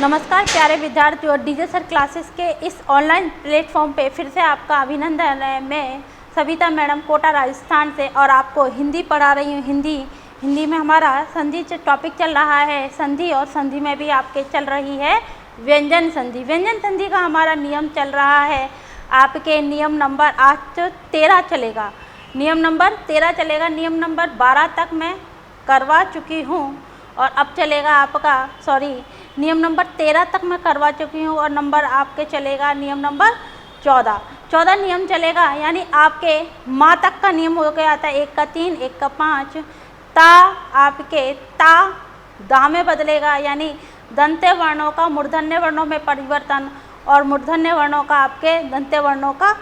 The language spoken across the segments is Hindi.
नमस्कार प्यारे विद्यार्थियों, डीजे सर क्लासेस के इस ऑनलाइन प्लेटफॉर्म पे फिर से आपका अभिनंदन है। मैं सविता मैडम कोटा राजस्थान से और आपको हिंदी पढ़ा रही हूँ। हिंदी में हमारा संधि टॉपिक चल रहा है संधि, और संधि में भी आपके चल रही है व्यंजन संधि। व्यंजन संधि का हमारा नियम चल रहा है आपके नियम नंबर आज 13 चलेगा। नियम नंबर 13 चलेगा। नियम नंबर 12 तक मैं करवा चुकी हूँ और अब चलेगा आपका नियम नंबर 13 तक मैं करवा चुकी हूँ और नंबर आपके चलेगा नियम नंबर 14 नियम चलेगा। यानी आपके माँ तक का नियम हो गया था, 1 का 3, 1 का 5। ता आपके ता दा में बदलेगा, यानी दंत्य वर्णों का मूर्धन्य वर्णों में परिवर्तन और मूर्धन्य वर्णों का आपके दंत्य वर्णों का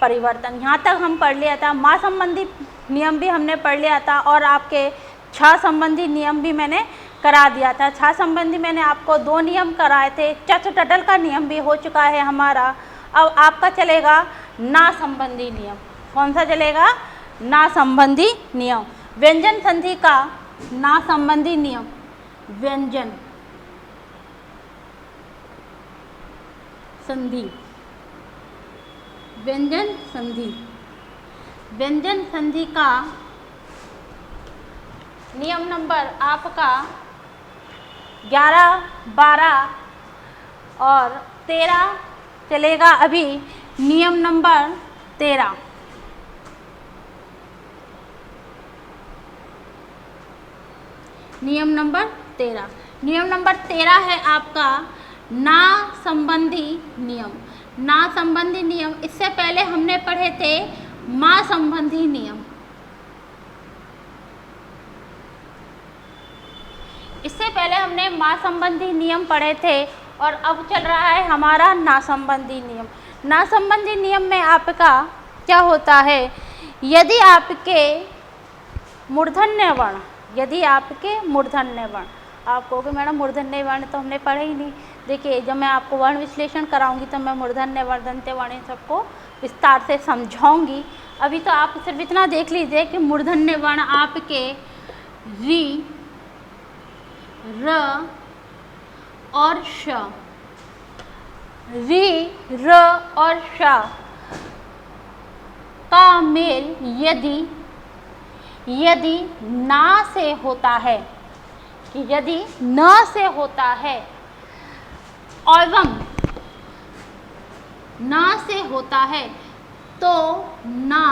परिवर्तन। यहाँ तक हम पढ़ लिया था। माँ संबंधी नियम भी हमने पढ़ लिया था और आपके छा संबंधी नियम भी मैंने करा दिया था। छा संबंधी मैंने आपको 2 नियम कराए थे। चच टटल का नियम भी हो चुका है हमारा। अब आपका चलेगा ना संबंधी नियम। कौन सा चलेगा? ना संबंधी नियम। व्यंजन संधि का ना संबंधी नियम। व्यंजन संधि, व्यंजन संधि, व्यंजन संधि का नियम नंबर आपका 11, 12 और 13 चलेगा। अभी नियम नंबर 13। नियम नंबर 13। नियम नंबर 13 है आपका ना संबंधी नियम। ना संबंधी नियम, इससे पहले हमने पढ़े थे माँ संबंधी नियम। इससे पहले हमने माँ संबंधी नियम पढ़े थे और अब चल रहा है हमारा ना संबंधी नियम। ना संबंधी नियम में आपका क्या होता है? यदि आपके मूर्धन्य वर्ण, आप कहोगे मैडम मूर्धन्य वर्ण तो हमने पढ़े ही नहीं। देखिए, जब मैं आपको वर्ण विश्लेषण कराऊंगी तो मैं मूर्धन्य वर्ण, दंत्य वर्ण इन सबको विस्तार से समझाऊंगी। अभी तो आप सिर्फ इतना देख लीजिए कि मूर्धन्य वर्ण आपके री, र और श, री, र और श का मेल यदि ना से होता है, कि यदि न से होता है एवं ना से होता है तो ना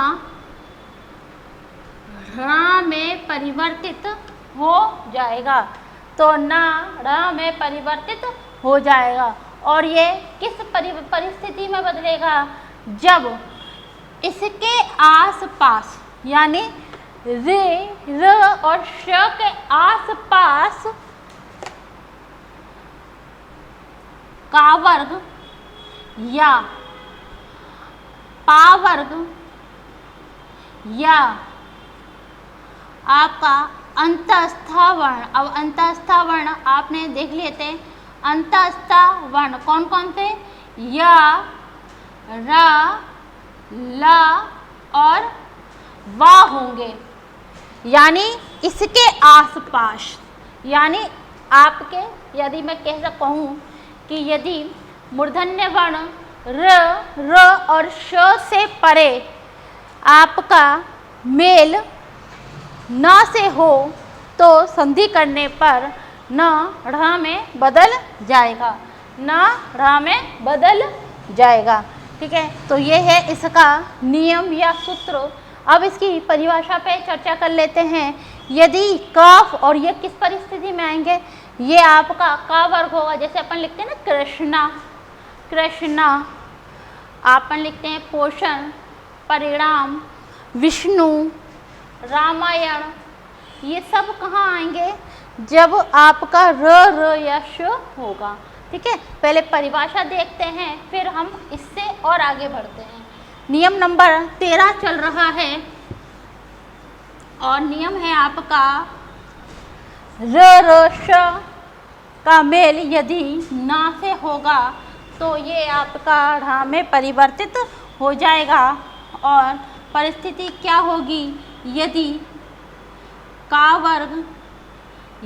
रा में परिवर्तित हो जाएगा। तो ना रा में परिवर्तित हो जाएगा। और ये किस परिस्थिति में बदलेगा? जब इसके आसपास, यानी रे, र और श के आसपास का वर्ग या पा वर्ग या आपका अंतस्था वर्ण। अब अंतस्था वर्ण आपने देख लिए थे। अंतस्था वर्ण कौन कौन थे? या, रा, ला और वा होंगे। यानी इसके आसपास, यानी आपके, यदि मैं कह कहूँ कि यदि मूर्धन्य वर्ण र और श से परे आपका मेल न से हो तो संधि करने पर न ढ़ में बदल जाएगा। न ढ़ में बदल जाएगा। ठीक है, तो ये है इसका नियम या सूत्र। अब इसकी परिभाषा पे चर्चा कर लेते हैं। यदि काफ, और ये किस परिस्थिति में आएंगे? ये आपका का वर्ग होगा। जैसे अपन लिखते हैं ना कृष्णा, अपन लिखते हैं पोषण, परिणाम, विष्णु, रामायण। ये सब कहाँ आएंगे? जब आपका र या श होगा। ठीक है, पहले परिभाषा देखते हैं, फिर हम इससे और आगे बढ़ते हैं। नियम नंबर 13 चल रहा है और नियम है आपका र श का मेल यदि ना से होगा तो ये आपका ढ़ में परिवर्तित हो जाएगा। और परिस्थिति क्या होगी? यदि का वर्ग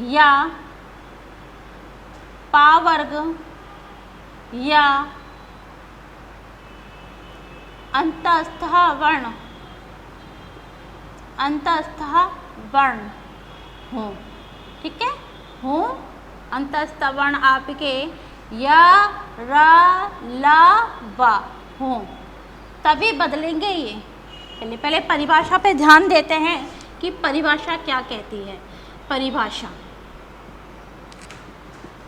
या पा वर्ग या अंतस्थ वर्ण हों, ठीक है, हों अंतस्थ वर्ण आपके या रा ला वा हों, तभी बदलेंगे ये। पहले परिभाषा पे ध्यान देते हैं कि परिभाषा क्या कहती है। परिभाषा,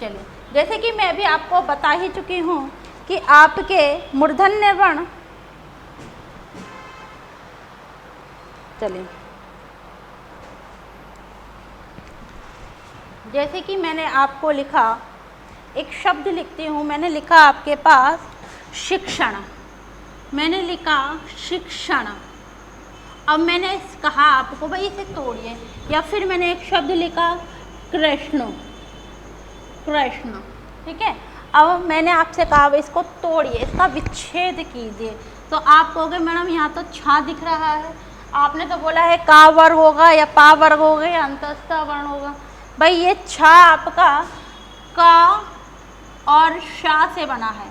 चलिए, जैसे कि मैं भी आपको बता ही चुकी हूँ कि आपके मूर्धन्य वर्ण, चलिए, जैसे कि मैंने आपको लिखा, एक शब्द लिखती हूँ, मैंने लिखा आपके पास शिक्षण, मैंने लिखा शिक्षण। अब मैंने कहा आपको भाई इसे तोड़िए, या फिर मैंने एक शब्द लिखा कृष्ण, कृष्ण, ठीक है। अब मैंने आपसे कहा इसको तोड़िए, इसका विच्छेद कीजिए, तो आप कहोगे मैडम यहाँ तो छा दिख रहा है, आपने तो बोला है का वर्ग होगा या पा वर्ग होगा या अंतस्थ वर्ण होगा। भाई ये छा आपका का और शा से बना है,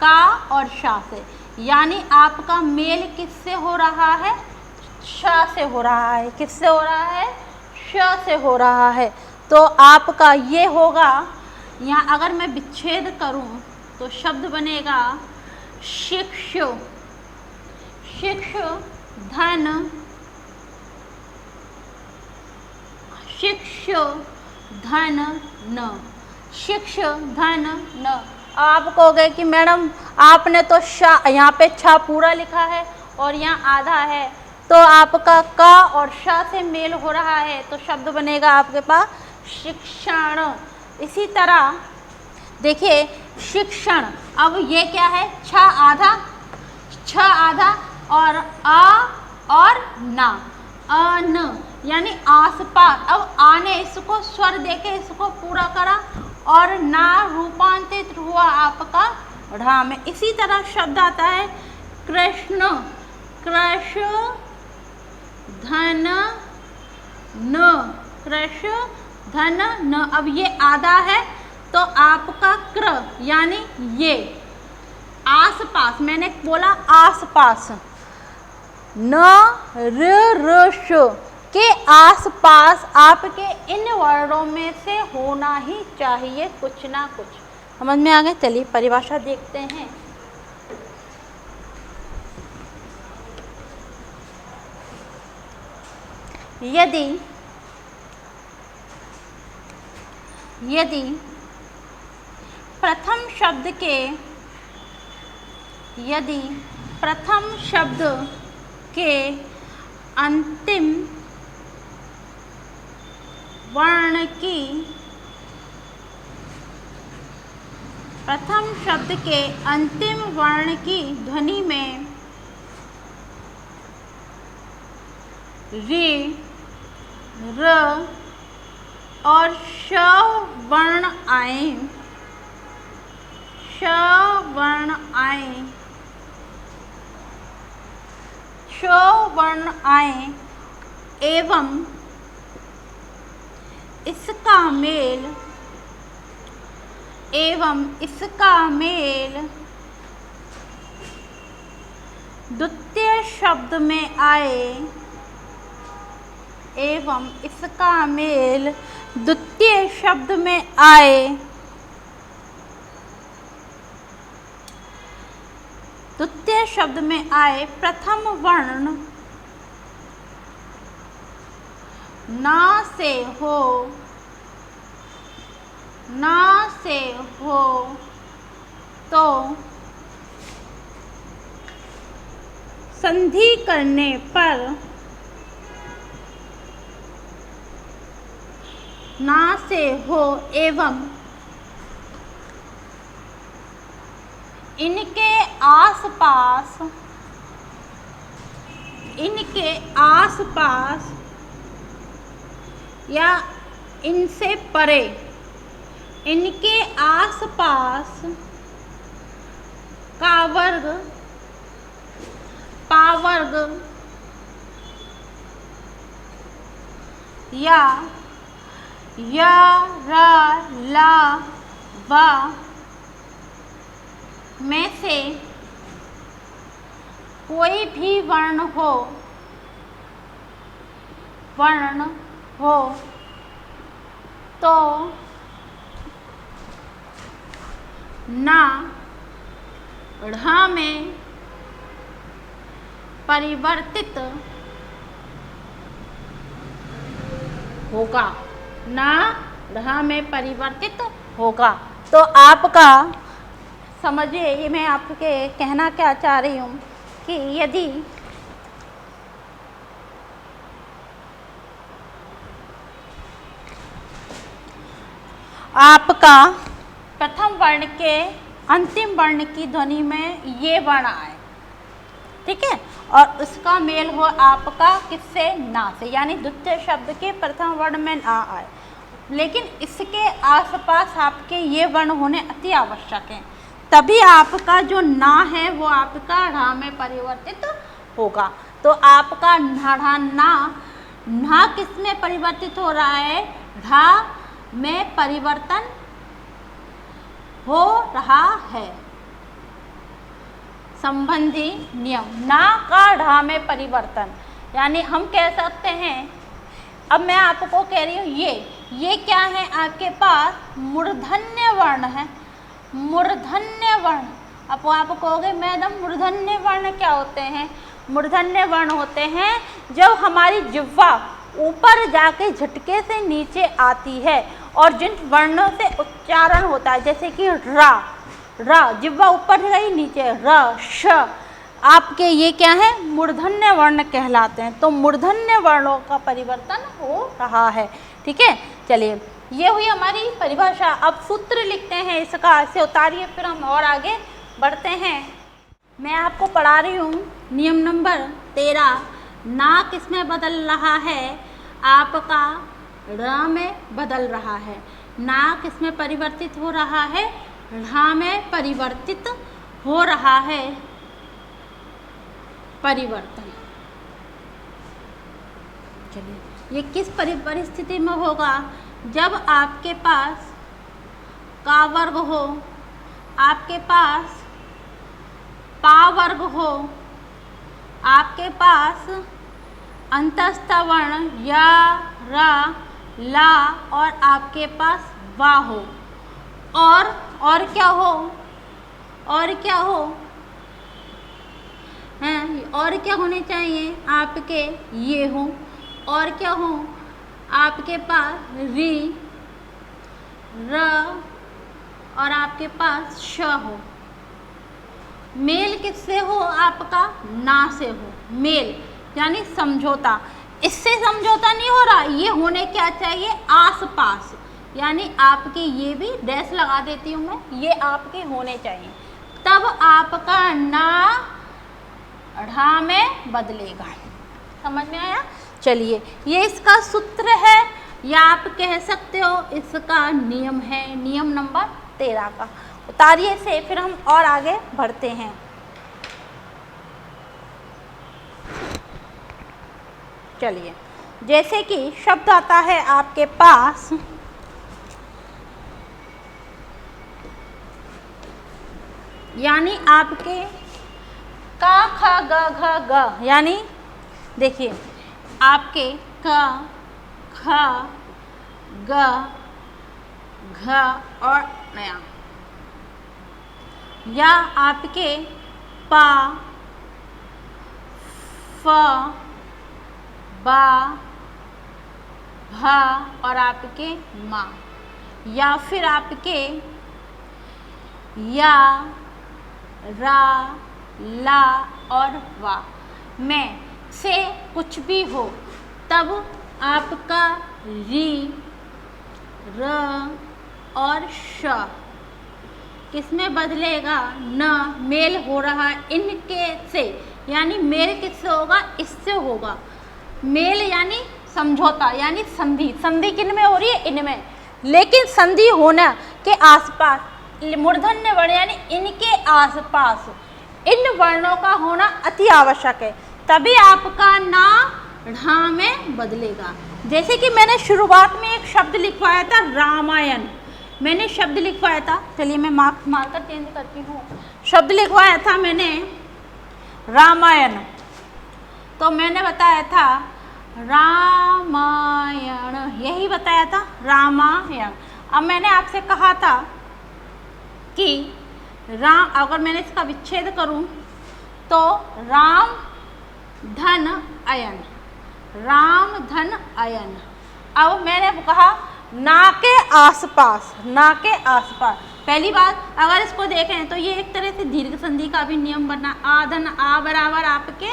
का और शा से, यानी आपका मेल किससे हो रहा है, शा से हो रहा है। किससे हो रहा है, श से हो रहा है। तो आपका ये होगा, यहाँ अगर मैं विच्छेद करूं तो शब्द बनेगा शिक्षु, शिक्षु धन, शिक्षु धन न, शिक्षु धन न। आप कहोगे कि मैडम आपने तो शा, यहाँ पे छा पूरा लिखा है और यहाँ आधा है, तो आपका का और शा से मेल हो रहा है, तो शब्द बनेगा आपके पास शिक्षण। इसी तरह देखिए शिक्षण, अब ये क्या है, छ आधा, छ आधा और आ और ना, अन, यानी आसपास। अब आने इसको स्वर देके इसको पूरा करा और ना रूपांतरित हुआ आपका ढा में। इसी तरह शब्द आता है कृष्ण, कृष्ण धन न, कृष्ण धन न। अब ये आधा है तो आपका क्र, यानी ये आसपास, मैंने बोला आसपास, न र श के आसपास आपके इन वर्णों में से होना ही चाहिए कुछ ना कुछ। समझ में आ गए। चलिए परिभाषा देखते हैं। यदि प्रथम शब्द के अंतिम वर्ण की, प्रथम शब्द के अंतिम वर्ण की ध्वनि में रे, र और श वर्ण आए, श वर्ण आए, श वर्ण आए एवं इसका मेल, द्वितीय शब्द में आए, एवं इसका मेल द्वितीय शब्द में आए, द्वितीय शब्द में आए प्रथम वर्ण ना से हो तो संधि करने पर, ना से हो एवं इनके आसपास या इनसे परे, इनके आसपास का वर्ग, पा वर्ग या रा ला व में से कोई भी वर्ण हो तो ना ढ़ में परिवर्तित होगा, ना ढ़ में परिवर्तित होगा। तो आपका समझिए, ये मैं आपके कहना क्या चाह रही हूँ कि यदि आपका प्रथम वर्ण के अंतिम वर्ण की ध्वनि में ये वर्ण आए, ठीक है, और उसका मेल हो आपका किससे, ना से, यानी द्वितीय शब्द के प्रथम वर्ण में ना आए, लेकिन इसके आसपास आपके ये वर्ण होने अति आवश्यक हैं, तभी आपका जो ना है वो आपका ढ़ में परिवर्तित होगा। तो आपका ना किस में परिवर्तित हो रहा है, ढ़ में परिवर्तन हो रहा है। संबंधी नियम, ना का ढ़ में परिवर्तन, यानी हम कह सकते हैं, अब मैं आपको कह रही हूँ ये क्या है, आपके पास मूर्धन्य वर्ण है, मूर्धन्य वर्ण। अब आप कहोगे मैडम मूर्धन्य वर्ण क्या होते हैं? मूर्धन्य वर्ण होते हैं जब हमारी जिह्वा ऊपर जाके झटके से नीचे आती है और जिन वर्णों से उच्चारण होता है, जैसे कि र, जिह्वा ऊपर गई नीचे, र, श, आपके ये क्या है, मूर्धन्य वर्ण कहलाते हैं। तो मूर्धन्य वर्णों का परिवर्तन हो रहा है, ठीक है। चलिए, ये हुई हमारी परिभाषा। अब सूत्र लिखते हैं इसका, इसे उतारिए, फिर हम और आगे बढ़ते हैं। मैं आपको पढ़ा रही हूँ नियम नंबर 13। ना किस में बदल रहा है, आपका ढ़ में बदल रहा है। ना किस में परिवर्तित हो रहा है, ढ़ में परिवर्तित हो रहा है। परिवर्तन, चलिए, ये किस परिस्थिति में होगा, जब आपके पास का वर्ग हो, आपके पास पा वर्ग हो, आपके पास अंतस्थ वर्ण या, र, ला और आपके पास वा हो, और क्या हो, और क्या हो हैं, और क्या होने चाहिए आपके, ये हो, और क्या हो आपके पास री, र और आपके पास श हो। मेल किससे हो, आपका ना से हो, मेल यानी समझौता। इससे समझौता नहीं हो रहा, ये होने क्या चाहिए, आसपास, यानी आपके, ये भी डैश लगा देती हूँ मैं, ये आपके होने चाहिए, तब आपका ना ढ़ में बदलेगा। समझ में आया? चलिए, ये इसका सूत्र है, या आप कह सकते हो इसका नियम है, नियम नंबर 13 का। उतारिए से, फिर हम और आगे बढ़ते हैं। चलिए, जैसे कि शब्द आता है आपके पास, यानी आपके का, ख, ग, घ, ग, यानी देखिए आपके क, ख, ग, घ और नया, या आपके पा, फ, बा, भ और आपके मा, या फिर आपके या, रा, ला और वा में से कुछ भी हो, तब आपका री, र और श किस में बदलेगा, न, मेल हो रहा है इनके से, यानी मेल किससे होगा, इससे होगा। मेल यानी समझौता, यानी संधि। संधि किन में हो रही है, इनमें, लेकिन संधि होना के आसपास, मूर्धन्य वर्ण यानी इनके आसपास इन वर्णों का होना अति आवश्यक है, तभी आपका ना ढ़ में बदलेगा। जैसे कि मैंने शुरुआत में एक शब्द लिखवाया था रामायण, मैंने शब्द लिखवाया था, चलिए मैं मार्कर चेंज करती हूँ। शब्द लिखवाया था मैंने रामायण, तो मैंने बताया था रामायण, यही बताया था रामायण। अब मैंने आपसे कहा था कि राम, अगर मैंने इसका विच्छेद करूं तो राम धन अयन, राम धन अयन। अब मैंने कहा ना के आसपास, ना के आसपास। पहली बात अगर इसको देखें तो ये एक तरह से दीर्घ संधि का भी नियम बना, आ धन आ बराबर आपके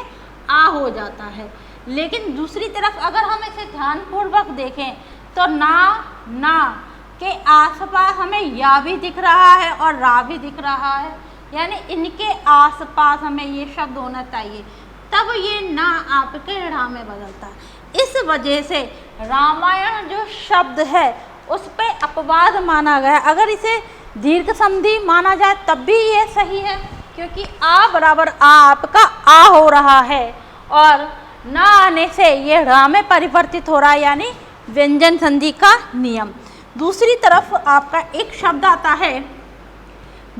आ हो जाता है। लेकिन दूसरी तरफ अगर हम इसे ध्यानपूर्वक देखें तो ना के आसपास हमें या भी दिख रहा है और रा भी दिख रहा है, यानी इनके आसपास हमें ये शब्द होना चाहिए, तब ये ना आपके रा में बदलता है। इस वजह से रामायण जो शब्द है उस पे अपवाद माना गया। अगर इसे दीर्घ संधि माना जाए तब भी ये सही है, क्योंकि आ बराबर आ आपका आ हो रहा है और ना आने से ये रा में परिवर्तित हो रहा है, यानी व्यंजन संधि का नियम। दूसरी तरफ आपका एक शब्द आता है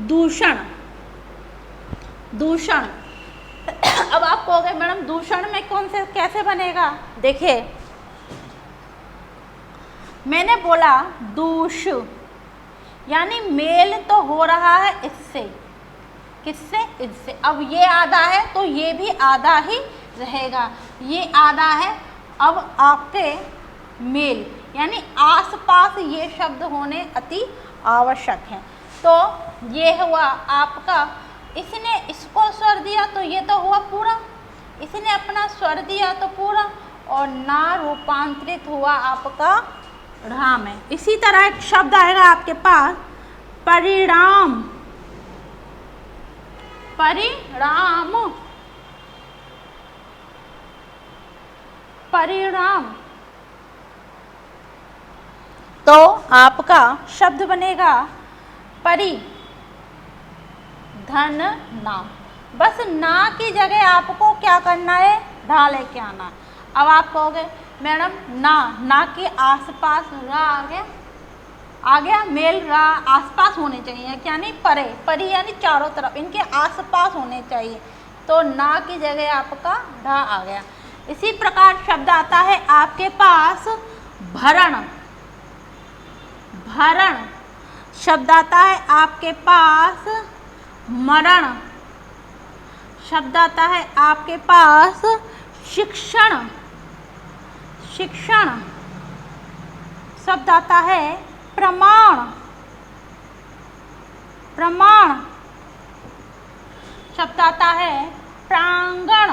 दूषण, दूषण। अब आप कहोगे मैडम दूषण में कौन से कैसे बनेगा? देखिए मैंने बोला दूष, यानी मेल तो हो रहा है इससे, किससे? इससे। अब ये आधा है तो ये भी आधा ही रहेगा, ये आधा है। अब आपके मेल यानी आसपास ये शब्द होने अति आवश्यक है। तो ये हुआ आपका, इसने इसको स्वर दिया तो ये तो हुआ पूरा, इसने अपना स्वर दिया तो पूरा, और ना रूपांतरित हुआ आपका रा में। इसी तरह एक शब्द आएगा आपके पास परिणाम, परिणाम, परिणाम। तो आपका शब्द बनेगा परि धन नाम। बस ना की जगह आपको क्या करना है? ढा लेके आना। अब आप कहोगे मैडम ना के आसपास रा आ गया, मेल रा आसपास होने चाहिए, क्या नहीं परे, परी यानी चारों तरफ, इनके आसपास होने चाहिए, तो ना की जगह आपका ढा आ गया। इसी प्रकार शब्द आता है आपके पास भरण, भरण। शब्द आता है आपके पास मरण, शब्द आता है आपके पास शिक्षण, शिक्षण। शब्द आता है प्रमाण, प्रमाण। शब्द आता है प्रांगण,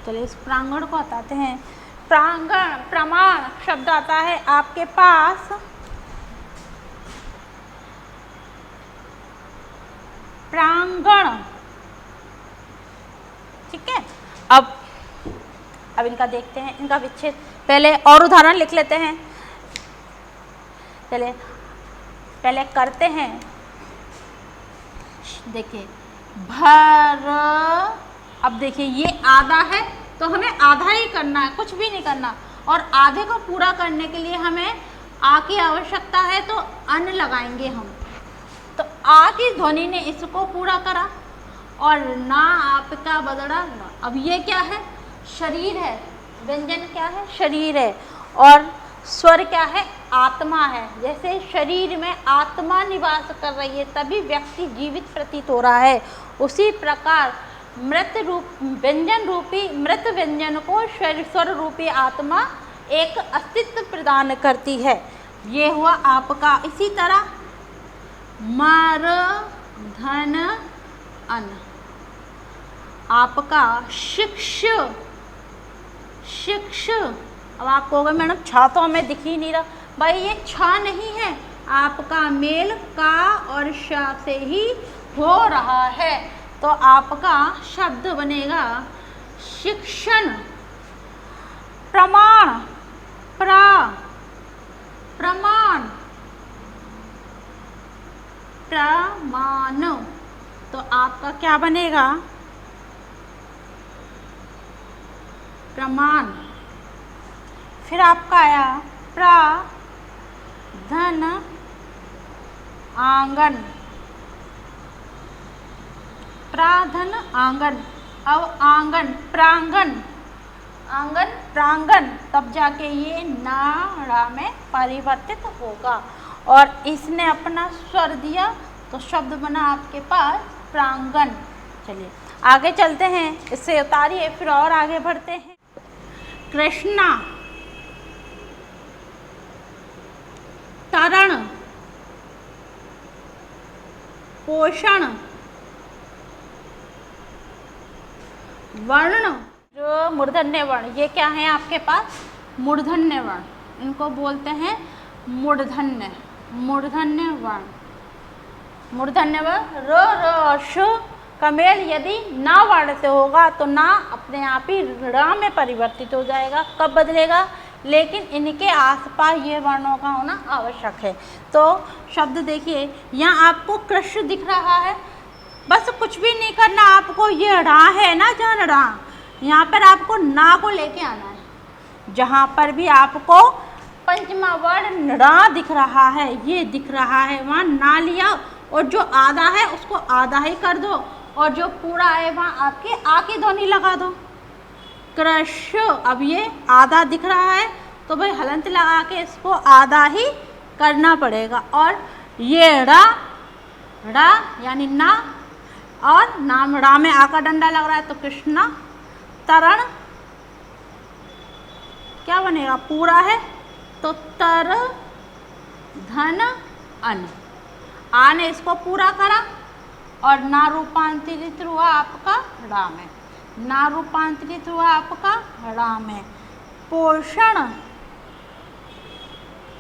चलिए इस प्रांगण को हटाते हैं। प्रांगण, प्रमाण। शब्द आता है आपके पास प्रांगण, ठीक है। अब इनका देखते हैं, इनका विच्छेद। पहले और उदाहरण लिख लेते हैं, पहले करते हैं। देखिए भर, अब देखिए ये आधा है तो हमें आधा ही करना है, कुछ भी नहीं करना, और आधे को पूरा करने के लिए हमें आ की आवश्यकता है, तो अन लगाएंगे हम। तो आ की ध्वनि ने इसको पूरा करा और ना आपका बदला ना। अब ये क्या है? शरीर है, व्यंजन क्या है? शरीर है, और स्वर क्या है? आत्मा है। जैसे शरीर में आत्मा निवास कर रही है तभी व्यक्ति जीवित प्रतीत हो रहा है, उसी प्रकार मृत रूप व्यंजन रूपी मृत व्यंजन को स्वर रूपी आत्मा एक अस्तित्व प्रदान करती है। ये हुआ आपका। इसी तरह मर धन अन, आपका शिक्ष, शिक्ष। अब आप कहोगे मैडम छा तो हमें दिख ही नहीं रहा। भाई ये छा नहीं है, आपका मेल का और श से ही हो रहा है, तो आपका शब्द बनेगा शिक्षण। प्रमाण, प्रमाण, प्रमाण। तो आपका क्या बनेगा? प्रमाण। फिर आपका आया प्रा धन आंगन, प्राधन आंगन। अब आंगन प्रांगण, आंगन प्रांगण, तब जाके ये नाड़ा में परिवर्तित होगा और इसने अपना स्वर दिया तो शब्द बना आपके पास प्रांगण। चलिए आगे चलते हैं, इससे उतारिए फिर और आगे बढ़ते हैं। कृष्णा, तरण, पोषण, वर्ण। जो मूर्धन्य वर्ण, ये क्या है आपके पास? मूर्धन्य वर्ण, इनको बोलते हैं मूर्धन्य, मूर्धन्य वर्ण। मूर्धन्य वर्ण र र और श का मेल यदि ना वर्ण से होगा तो ना अपने आप ही रा में परिवर्तित हो जाएगा। कब बदलेगा? लेकिन इनके आसपास ये वर्णों का होना आवश्यक है। तो शब्द देखिए, यहाँ आपको कृष्ण दिख रहा है, बस कुछ भी नहीं करना आपको, ये रा है ना, जहाँ रा, यहाँ पर आपको ना को लेके आना है। जहाँ पर भी आपको पंचमा वर्ण रा दिख रहा है, ये दिख रहा है, वहाँ ना लिया और जो आधा है उसको आधा ही कर दो और जो पूरा है वहाँ आपके आ की ध्वनि लगा दो। कृष्ण, अब ये आधा दिख रहा है तो भाई हलंत लगा के इसको आधा ही करना पड़ेगा और ये रा, रा यानी ना, और नाम रा में आ का डंडा लग रहा है तो कृष्णा। तरण क्या बनेगा? पूरा है तो तर धन अन, आ ने इसको पूरा करा और ना रूपांतरित हुआ आपका रा में, ना रूपांतरित हुआ आपका रा में। पोषण,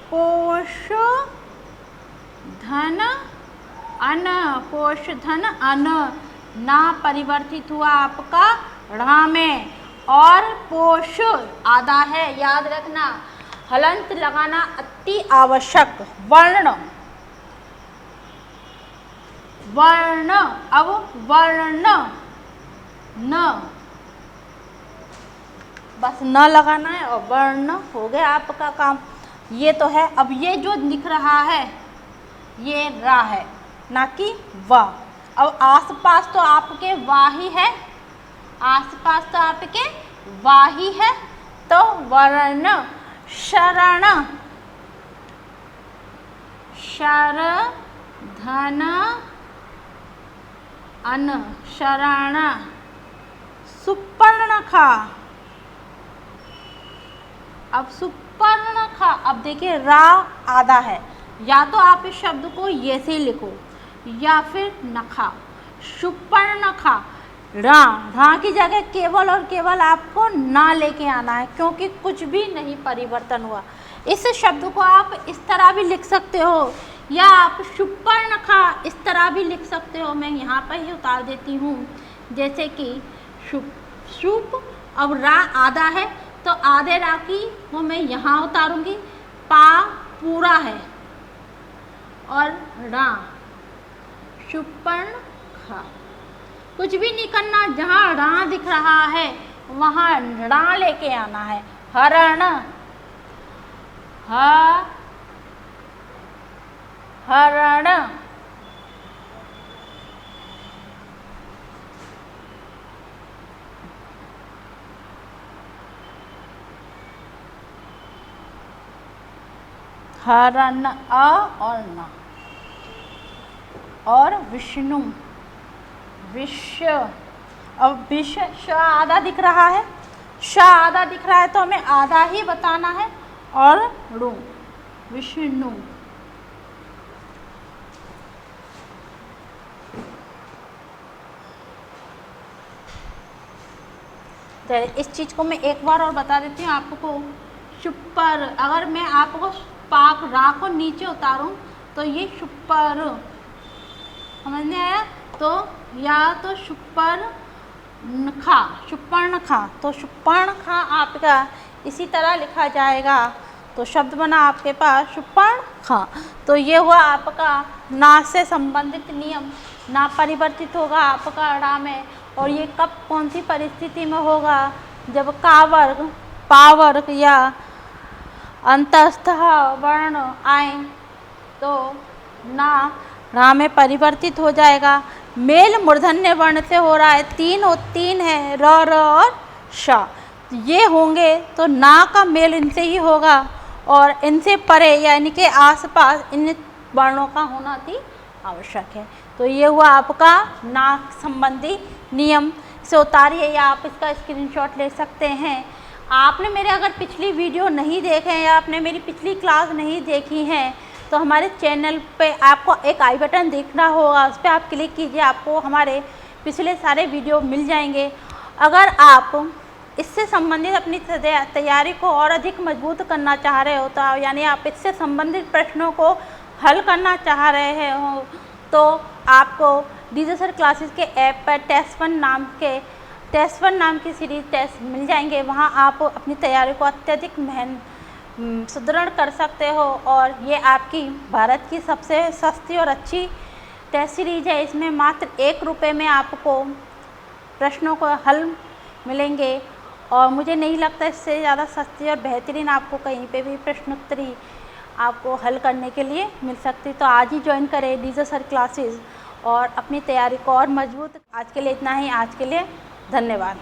पोष धन अन, पोष धन अन, ना परिवर्तित हुआ आपका रा में और पोष आधा है, याद रखना हलंत लगाना अति आवश्यक। वर्ण, वर्ण, अब वर्ण न, बस न लगाना है और वर्ण हो गया आपका काम। ये तो है। अब ये जो दिख रहा है ये रा है ना कि वाह। अब आसपास तो आपके वाह ही है, आसपास तो आपके वाह ही है, तो वर्ण शरण, शर धन अन, शरण। सुपर्णखा, अब सुपर्णखा, अब देखिए रा आधा है, या तो आप इस शब्द को ये से लिखो या फिर नखा, सुपर्णखा। रा की जगह केवल और केवल आपको ना लेके आना है क्योंकि कुछ भी नहीं परिवर्तन हुआ। इस शब्द को आप इस तरह भी लिख सकते हो या आप सुपर्णखा इस तरह भी लिख सकते हो। मैं यहाँ पर ही उतार देती हूँ, जैसे कि शुप, अब रा आधा है तो आधे रा की वो मैं यहाँ उतारूंगी, पा पूरा है और रा, सुपर्णखा। कुछ भी नहीं करना, जहाँ रा दिख रहा है वहाँ रा लेके आना है। हरण, हरण, हरण अ और न, और विष्णु, विश्व। अब विश्व श आधा दिख रहा है, श आधा दिख रहा है तो हमें आधा ही बताना है और रू, विष्णु। इस चीज़ को मैं एक बार और बता देती हूँ आपको। सुपर, अगर मैं आपको पाक रा को नीचे उतारूं तो ये सुपर, समझ में आया? तो या तो सुपर्णखा, सुपर्णखा, तो सुपर्णखा आपका इसी तरह लिखा जाएगा। तो शब्द बना आपके पास सुपर्णखा। तो ये हुआ आपका ना से संबंधित नियम, ना परिवर्तित होगा आपका रा में। और ये कब कौन सी परिस्थिति में होगा? जब का वर्ग, पा वर्ग या अंतस्थ वर्ण आए तो ना रा में परिवर्तित हो जाएगा। मेल मूर्धन्य वर्ण से हो रहा है, 3 और 3 है, र और श, ये होंगे तो ना का मेल इनसे ही होगा और इनसे परे यानी कि आसपास इन वर्णों का होना अति आवश्यक है। तो ये हुआ आपका नाक संबंधी नियम। इसे उतारिए या आप इसका स्क्रीनशॉट ले सकते हैं। आपने मेरे अगर पिछली वीडियो नहीं देखे हैं या आपने मेरी पिछली क्लास नहीं देखी हैं तो हमारे चैनल पे आपको एक आई बटन दिख रहा होगा, उस पर आप क्लिक कीजिए, आपको हमारे पिछले सारे वीडियो मिल जाएंगे। अगर आप इससे संबंधित अपनी तैयारी को और अधिक मजबूत करना चाह रहे हो तो यानी आप इससे संबंधित प्रश्नों को हल करना चाह रहे हो तो आपको डीजे सर क्लासेस के ऐप पर टेस्ट 1 नाम की सीरीज टेस्ट मिल जाएंगे। वहां आप अपनी तैयारी को अत्यधिक सुदृढ़ कर सकते हो और ये आपकी भारत की सबसे सस्ती और अच्छी टेस्ट सीरीज है। इसमें मात्र ₹1 में आपको प्रश्नों को हल मिलेंगे और मुझे नहीं लगता इससे ज़्यादा सस्ती और बेहतरीन आपको कहीं पे भी प्रश्नोत्तरी आपको हल करने के लिए मिल सकती। तो आज ही ज्वाइन करें डीजे सर क्लासेस और अपनी तैयारी को और मजबूत। आज के लिए इतना ही। आज के लिए धन्यवाद।